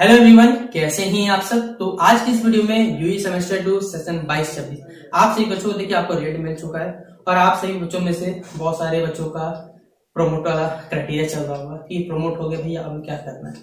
Hello everyone, कैसे हैं आप सब। तो आज की इस वीडियो में यूई सेमेस्टर 2 सेशन 22-26 आप सभी बच्चों को देखिए आपको रेट मिल चुका है और आप सभी बच्चों में से बहुत सारे बच्चों का प्रमोट वाला क्राइटेरिया चल रहा होगा कि प्रमोट हो गया भैया, अब क्या करना है।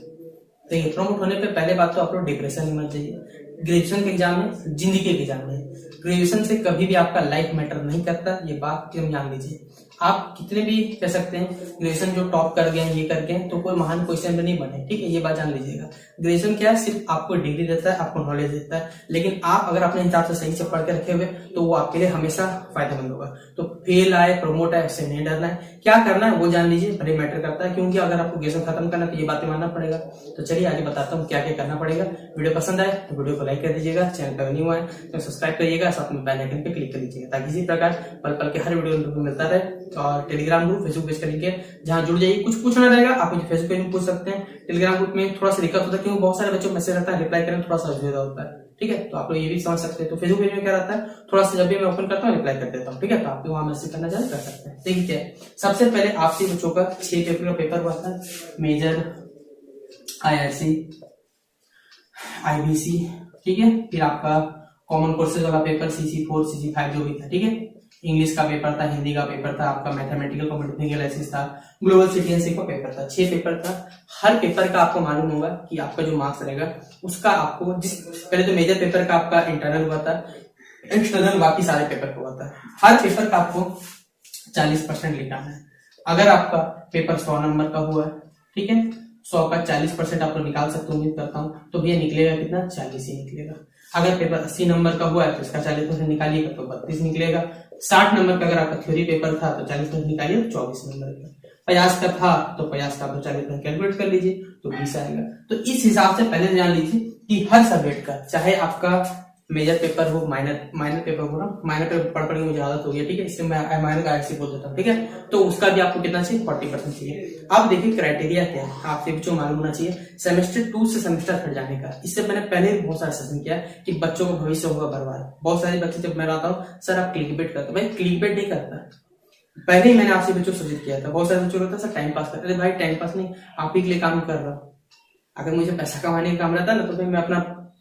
देखिए, प्रमोट होने पे पहले बात तो आप लोग डिप्रेशन में मत जाइए। ग्रेजुएशन के एग्जाम में जिंदगी के एग्जाम है। ग्रेजुएशन से कभी भी आपका लाइफ मैटर नहीं करता, ये बात हम जान लीजिए। आप कितने भी कह सकते हैं ग्रेजुएशन जो टॉप कर गए ये कर गए तो कोई महान क्वेश्चन में नहीं बने, ठीक है, ये बात जान लीजिएगा। ग्रेजुएशन क्या है, सिर्फ आपको डिग्री देता है, आपको नॉलेज देता है, लेकिन आप अगर अपने हिसाब से सही से पढ़ के रखे हुए तो वो आपके लिए हमेशा फायदेमंद होगा। तो फेल आए प्रमोट आए उससे नहीं डरना है, क्या करना है वो जान लीजिए, बड़े मैटर करता है। क्योंकि अगर आपको ग्रेजुएशन खत्म करना है तो ये बातें मानना पड़ेगा। तो चलिए आगे बताता हूँ क्या क्या करना पड़ेगा। वीडियो पसंद आए तो वीडियो को लाइक कर दीजिएगा, चैनल पर न्यू आए तो सब्सक्राइब करिएगा, साथ में बेल आइकन पे क्लिक कर लीजिएगा ताकि इसी प्रकार पल पल के हर वीडियो मिलता रहे। और टेलीग्राम ग्रुप फेसबुक पेज का लिंक है, जहां जुड़ जाइए। कुछ पूछना रहेगा आप मुझे फेसबुक पेज में पूछ सकते हैं। टेलीग्राम ग्रुप में थोड़ा सा दिक्कत होता है क्योंकि बहुत सारे बच्चों को मैसेज आता है, रिप्लाई करने में थोड़ा सा असुविधा होता है, ठीक है। तो आप लोग ये भी समझ सकते हैं। तो फेसबुक पेज में क्या रहता है, थोड़ा सा जब भी मैं ओपन करता हूँ रिप्लाई कर देता हूँ, ठीक है। तो आप वहां मैसेज करना चाहे कर सकते हैं, ठीक है। सबसे पहले आपसे बच्चों का 6 पेपर का पेपर हुआ था, मेजर, IRC, IBC, ठीक है। फिर आपका कॉमन कोर्सेज वाला पेपर CC4 CC5 जो भी था, ठीक है। इंग्लिश का पेपर था, हिंदी का पेपर था, आपका मैथमेटिकल कॉम्पिटिटिव एनालिसिस था, ग्लोबल सिटीजनशिप का पेपर था। 6 पेपर था। हर पेपर का आपको मालूम होगा कि आपका जो मार्क्स रहेगा उसका आपको पहले तो मेजर पेपर का आपका इंटरनल हुआ था, एक्सटर्नल बाकी सारे पेपर का हुआ था। हर पेपर का आपको 40% लिखाना है। अगर आपका पेपर 100 नंबर का हुआ है, ठीक है, 100 का 40% आप लोग निकाल सकते हो, उम्मीद करता हूँ। तो भैया निकलेगा कितना, 40 ही निकलेगा। अगर पेपर 80 नंबर का हुआ है तो इसका 40% निकालिएगा तो 32 निकलेगा। 60 नंबर का अगर आपका थ्योरी पेपर था तो 40% निकालिए तो 24 नंबर का। 50 का था तो 50 का आप 40% कैलकुलेट कर लीजिए तो 20 आएगा। तो इस हिसाब से पहले जान लीजिए कि हर सब्जेक्ट का, चाहे आपका मेजर पेपर हो, माइनर पेपर हो ना, माइनर पेपर पढ़ के मुझे आदत हो गई, ठीक है, इससे मैं माइनर का IRC बोल देता हूँ, ठीक है। तो उसका भी आपको कितना चाहिए, 40% चाहिए। अब देखिए क्राइटेरिया क्या है, आपसे बच्चों को मालूम होना चाहिए। सेमेस्टर 2 से सेमेस्टर 3 जाने का, इससे मैंने पहले भी बहुत सारा सेशन किया कि बच्चों का भविष्य होगा बर्बाद। बहुत सारे बच्चे जब मैं आता हूँ, सर आप क्लिकबेट करते, भाई क्लिकबेट नहीं करता। पहले ही मैंने आपसे बच्चों को सूचित किया था। बहुत सारे बच्चों को सर टाइम पास करते, भाई टाइम पास नहीं, आप ही के लिए काम कर रहा हूँ। अगर मुझे पैसा कमाने का काम रहता ना तो फिर मैं अपना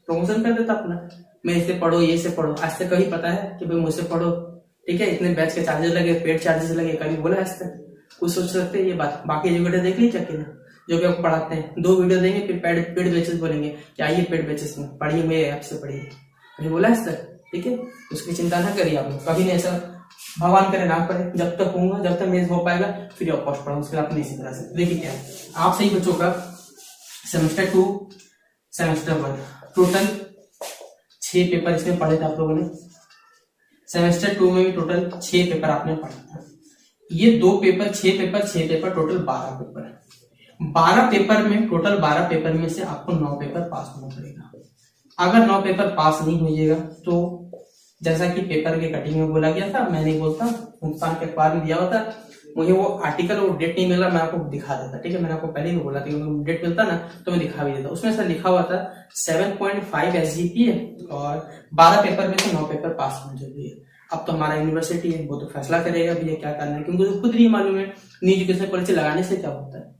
प्रमोशन कर देता अपना, मैं इससे पढ़ो ये से पढ़ो। आज तक कभी पता है कि भाई मुझसे पढ़ो, ठीक है, इतने बैच के चार्जेस लगे, पेड चार्जेस लगे, कभी बोला आज तक? कुछ सोच सकते हैं ये बात। बाकी एजुकेटर देख लीजिए कि ना, जो भी आपको पढ़ाते हैं 2 वीडियो देंगे फिर पेड बैचेस बोलेंगे कि आइए पेड बैचेस में पढ़िए, मेरे ऐप से पढ़िए, कभी बोला आज तक? ठीक है, उसकी चिंता ना करिए आप, कभी नहीं ऐसा, भगवान करे ना पड़े। जब तक होऊंगा, जब तक मेज हो पाएगा फिर आप कॉस्ट पढ़ा, उसके आप नहीं सीख सकते। देखिए क्या है, आप सही बच्चों का सेमेस्टर 2 सेमेस्टर 1 टोटल 6 पेपर इसमें पढ़े थे आप लोगों ने। सेमेस्टर 2 में भी टोटल 6 पेपर आपने पढ़ा था। ये 2 paper 6 paper 6 paper total 12 paper है। 12 पेपर में, टोटल 12 पेपर में से आपको 9 पेपर पास होना पड़ेगा। अगर 9 पेपर पास नहीं होइएगा तो जैसा कि पेपर के कटिंग में बोला गया था, मैं नहीं बोलता, हिंदुस्तान के अखबार में दिया हुआ था, मुझे वो आर्टिकल और डेट नहीं मिला, मैं आपको दिखा देता, ठीक है। मैंने आपको पहले ही बोला था कि डेट मिलता ना तो मैं दिखा भी देता। उसमें सर लिखा हुआ था 7.5 SGPA और 12 पेपर में से 9 पेपर पास होना जरूरी है। अब तो हमारा यूनिवर्सिटी है, वो तो फैसला करेगा भैया क्या करना है, क्योंकि खुद नहीं मालूम है न्यू एजुकेशन पॉलिसी लगाने से क्या होता है।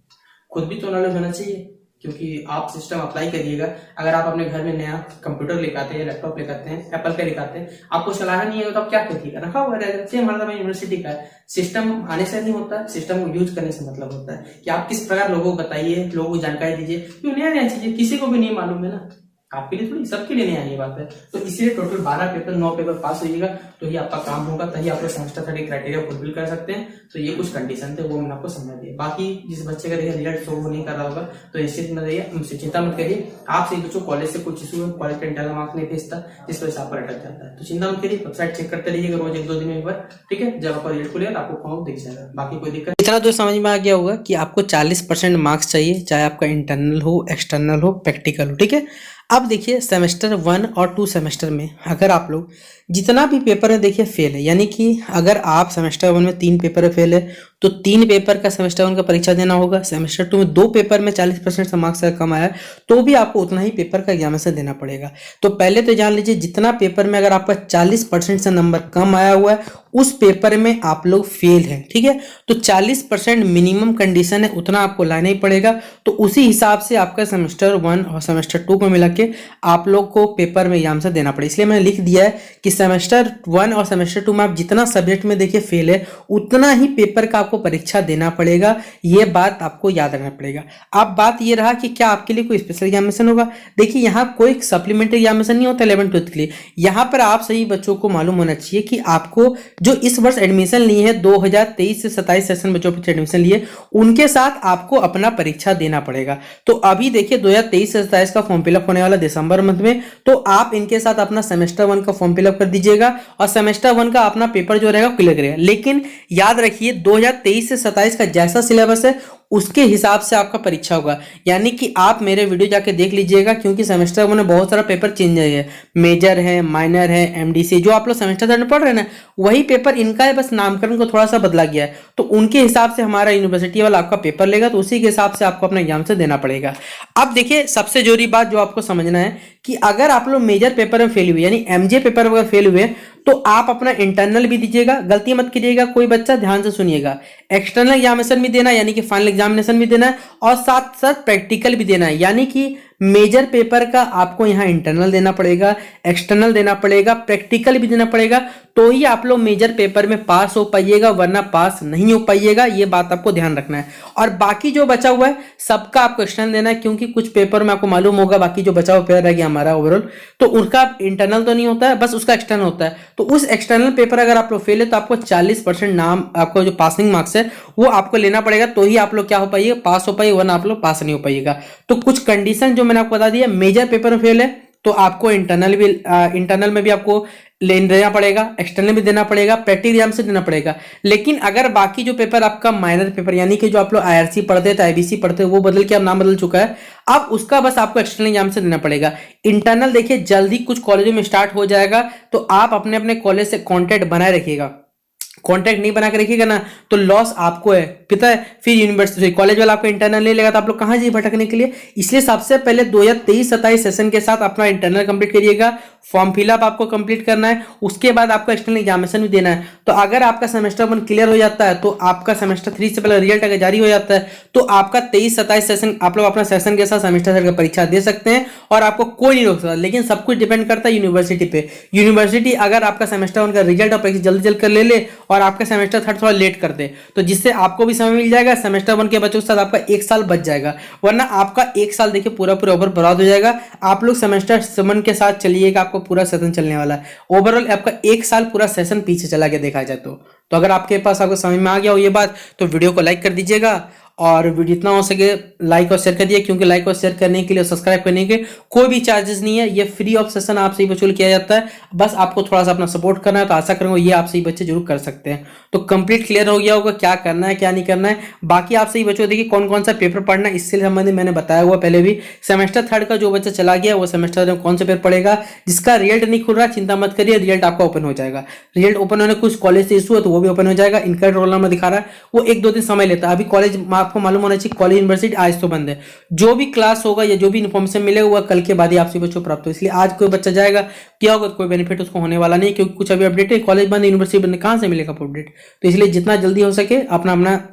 खुद भी तो नॉलेज होना चाहिए, क्योंकि आप सिस्टम अप्लाई करिएगा। अगर आप अपने घर में नया कंप्यूटर लेकर आते हैं, लैपटॉप लेकर आते हैं, एप्पल पे लेकर आते हैं, आपको चलाना नहीं है तो आप क्या करिएगा, रखा हुआ रहेगा। सेम हमारा यूनिवर्सिटी का है, सिस्टम आने से नहीं होता, सिस्टम को यूज करने से मतलब होता है कि आप किस प्रकार लोगों को बताइए, लोगों को जानकारी दीजिए। क्यों नया नया चीजें किसी को भी नहीं मालूम है ना, आपके लिए थोड़ी, सबके लिए नया ये बात है। तो इसलिए टोटल 12 पेपर 9 पेपर पास होइएगा तो ही आपका काम होगा, तभी आप सेमेस्टर 3 क्राइटेरिया फुलफिल कर सकते हैं। तो ये कुछ कंडीशन थे, वो मैंने आपको समझा दिया। बाकी जिस बच्चे का रिजल्ट शो नहीं कर रहा होगा तो निश्चित मत रहिए, उनसे चिंता मत करिए। आपसे बच्चों कॉलेज से कुछ इशू है, कॉलेज का इंटरनल मार्क्स नहीं भेजता, जिस वजह से आपका अटक जाता है, तो चिंता मत करिए। वेबसाइट चेक करते रहिएगा रोज 1-2 दिन में एक बार, ठीक है। जब आपका रिजल्ट खुलेगा आपको फॉर्म दिख जाएगा, बाकी कोई दिक्कत। इतना तो समझ में आ गया होगा कि आपको 40% मार्क्स चाहिए, चाहे आपका इंटरनल हो, एक्सटर्नल हो, प्रैक्टिकल हो, ठीक है। अब देखिए सेमेस्टर 1 और 2 सेमेस्टर में अगर आप लोग जितना भी पेपर है देखिए फेल है, यानी कि अगर आप सेमेस्टर 1 में 3 पेपर फेल है तो 3 पेपर का सेमेस्टर 1 का परीक्षा देना होगा। सेमेस्टर 2 में 2 पेपर में 40% से मार्क्स कम आया तो भी आपको उतना ही पेपर का एग्जामिनेशन देना पड़ेगा। तो पहले तो जान लीजिए, जितना पेपर में अगर आपका 40% से नंबर कम आया हुआ है उस पेपर में आप लोग फेल हैं, ठीक है। तो 40% मिनिमम कंडीशन है, उतना आपको लाना ही पड़ेगा। तो उसी हिसाब से आपका सेमेस्टर 1 और सेमेस्टर 2 को मिला के आप लोग को पेपर में एग्जाम से देना पड़ेगा। इसलिए मैंने लिख दिया है कि सेमेस्टर 1 और सेमेस्टर 2 में आप जितना सब्जेक्ट में देखिए फेल है उतना ही पेपर का आपको परीक्षा देना पड़ेगा। ये बात आपको याद रखना पड़ेगा। अब बात ये रहा कि क्या आपके लिए कोई स्पेशल एग्जामिनेशन होगा। देखिए, यहाँ कोई सप्लीमेंट्री एग्जामिनेशन नहीं होता 11th-12th के लिए। यहाँ पर आप सही बच्चों को मालूम होना चाहिए कि आपको जो इस वर्ष एडमिशन लिए हैं 2023 से 27 सेशन बच्चों पर एडमिशन लिए, उनके साथ आपको अपना परीक्षा देना पड़ेगा। तो अभी देखिए 2023 से 27 का फॉर्म फिलअप होने वाला दिसंबर मंथ में, तो आप इनके साथ अपना सेमेस्टर 1 का फॉर्म फिलअप कर दीजिएगा और सेमेस्टर 1 का अपना पेपर जो रहेगा क्लियर करेगा। लेकिन याद रखिए 2023 से 27 का जैसा सिलेबस है उसके हिसाब से आपका परीक्षा होगा। यानी कि आप मेरे वीडियो जाके देख लीजिएगा, क्योंकि सेमेस्टर 1 में बहुत सारा पेपर चेंज है, मेजर है, माइनर है, एमडीसी, जो आप लोग सेमेस्टर 3 में पढ़ रहे हैं ना वही पेपर इनका है, बस नामकरण को थोड़ा सा बदला गया है। तो उनके हिसाब से हमारा यूनिवर्सिटी वाला आपका पेपर लेगा, तो उसी के हिसाब से आपको अपना एग्जाम से देना पड़ेगा। अब देखिए, सबसे जरूरी बात जो आपको समझना है कि अगर आप लोग मेजर पेपर में फेल हुए यानी एमजे पेपर अगर फेल हुए तो आप अपना इंटरनल भी दीजिएगा। गलती मत कीजिएगा कोई बच्चा, ध्यान से सुनिएगा। एक्सटर्नल एग्जामिनेशन भी देना है यानी कि फाइनल एग्जामिनेशन भी देना है और साथ साथ प्रैक्टिकल भी देना है। यानी कि मेजर पेपर का आपको यहाँ इंटरनल देना पड़ेगा, एक्सटर्नल देना पड़ेगा, प्रैक्टिकल भी देना पड़ेगा, तो ही आप लोग मेजर पेपर में पास हो पाइएगा, वरना पास नहीं हो पाइएगा। ये बात आपको ध्यान रखना है। और बाकी जो बचा हुआ है सबका आपको एक्सटर्नल देना है, क्योंकि कुछ पेपर में आपको मालूम होगा बाकी जो बचा हुआ पेपर रह गया हमारा ओवरऑल, तो उनका इंटरनल तो नहीं होता है, बस उसका एक्सटर्नल होता है। तो उस एक्सटर्नल पेपर अगर आप लोग फेल है तो आपको 40% नाम, आपको जो पासिंग मार्क्स है वो आपको लेना पड़ेगा, तो ही आप लोग क्या हो पाइएगा, पास हो पाइएगा, वरना आप लोग पास नहीं हो पाइएगा। तो कुछ कंडीशन जो मैंने आपको बता दिया, मेजर पेपर में फेल है तो आपको इंटरनल में भी आपको देना पड़ेगा, एक्सटर्नल भी देना पड़ेगा, प्रैक्टिकल एग्जाम से देना पड़ेगा। लेकिन अगर बाकी जो पेपर आपका माइनर पेपर यानी कि जो आप लोग आईआरसी पढ़ते थे, आईबीसी पढ़ते थे, वो बदल के अब नाम बदल चुका है, अब उसका बस आपको एक्सटर्नल एग्जाम से देना पड़ेगा। इंटरनल देखिए जल्दी कुछ कॉलेजों में स्टार्ट हो जाएगा, तो आप अपने अपने कॉलेज से कॉन्टैक्ट बनाए रखिएगा। कॉन्टैक्ट नहीं बना के रखिएगा ना तो लॉस आपको है, पता है। फिर यूनिवर्सिटी कॉलेज वाला आपको इंटरनल नहीं लेगा तो आप लोग कहां जाइए भटकने के लिए। इसलिए सबसे पहले 2023-27 सेशन के साथ अपना इंटरनल कंप्लीट करिएगा, फॉर्म फिलअप आपको कंप्लीट करना है, उसके बाद आपको एक्सटर्नल एग्जामिनेशन भी देना है। तो अगर आपका सेमेस्टर 1 क्लियर हो जाता है तो आपका सेमेस्टर 3 से पहले रिजल्ट अगर जारी हो जाता है तो आपका 23-27 सेशन आप लोग अपना सेशन के साथ सेमेस्टर का परीक्षा दे सकते हैं और आपको कोई नहीं रोक सकता। लेकिन सब कुछ डिपेंड करता है यूनिवर्सिटी पे। यूनिवर्सिटी अगर आपका सेमेस्टर 1 का रिजल्ट और परीक्षा जल्दी जल्द कर ले और आपका सेमेस्टर 3 थोड़ा लेट कर दे, तो जिससे आपको भी समय मिल जाएगा, सेमेस्टर 1 के बच्चों के साथ आपका 1 साल बच जाएगा। वरना आपका 1 साल देखिए पूरा ओवर बर्बाद हो जाएगा। आप लोग सेमेस्टर 7 के साथ चलिएगा, आपको पूरा सेशन चलने वाला है। ओवरऑल आपका 1 साल पूरा सेशन पीछे चला गया देखा जाए तो अगर आपके पास आपको समझ में आ गया हो ये बात तो वीडियो को लाइक कर दीजिएगा और वीडियो जितना हो सके लाइक और शेयर कर दिए, क्योंकि लाइक और शेयर करने के लिए, सब्सक्राइब करने के कोई भी चार्जेस नहीं है। ये फ्री ऑफ सेशन आपसे ही वसूल किया जाता है, बस आपको थोड़ा सा अपना सपोर्ट करना है। तो आशा करूंगा ये आपसे ही बच्चे जरूर कर सकते हैं। तो कंप्लीट क्लियर हो गया होगा क्या करना है क्या नहीं करना है। बाकी आपसे ही बच्चों देखिए कौन कौन सा पेपर पढ़ना है, इससे संबंधित मैंने बताया हुआ पहले भी। सेमेस्टर 3 का जो बच्चा चला गया वो सेमेस्टर में कौन सा पेपर पढ़ेगा, जिसका रिजल्ट नहीं खुल रहा चिंता मत करिए, रिजल्ट आपका ओपन हो जाएगा। रिजल्ट ओपन होने कुछ कॉलेज से इशू है तो वो भी ओपन हो जाएगा। इनका रोल नंबर दिखा रहा है वो 1-2 दिन समय लेता है। अभी कॉलेज आपको मालूम होना चाहिए कॉलेज यूनिवर्सिटी आज तो बंद है। जो भी क्लास होगा या जो भी इन्फॉर्मेशन मिलेगा वो कल के बाद ही आपसे बच्चों प्राप्त हो। इसलिए आज कोई बच्चा जाएगा क्या होगा, कोई बेनिफिट उसको होने वाला नहीं, क्योंकि कुछ अभी अपडेट है, कॉलेज बंद, यूनिवर्सिटी बंद, कहां से मिलेगा अपडेट। तो इसलिए जितना जल्दी हो सके अपना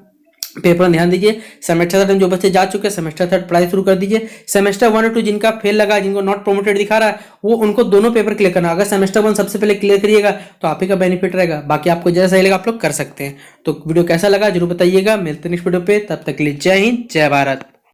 पेपर ध्यान दीजिए। सेमेस्टर 3 जो बच्चे जा चुके हैं सेमेस्टर 3 पढ़ाई शुरू कर दीजिए। सेमेस्टर 1 और 2 जिनका फेल लगा, जिनको नॉट प्रोमोटेड दिखा रहा है, वो उनको दोनों पेपर क्लियर करना। अगर सेमेस्टर 1 सबसे पहले क्लियर करिएगा तो आप ही का बेनिफिट रहेगा। बाकी आपको जैसा सही लगा आप लोग कर सकते हैं। तो वीडियो कैसा लगा जरूर बताइएगा। मिलते हैं नेक्स्ट वीडियो पे, तब तक के लिए जय हिंद जय भारत।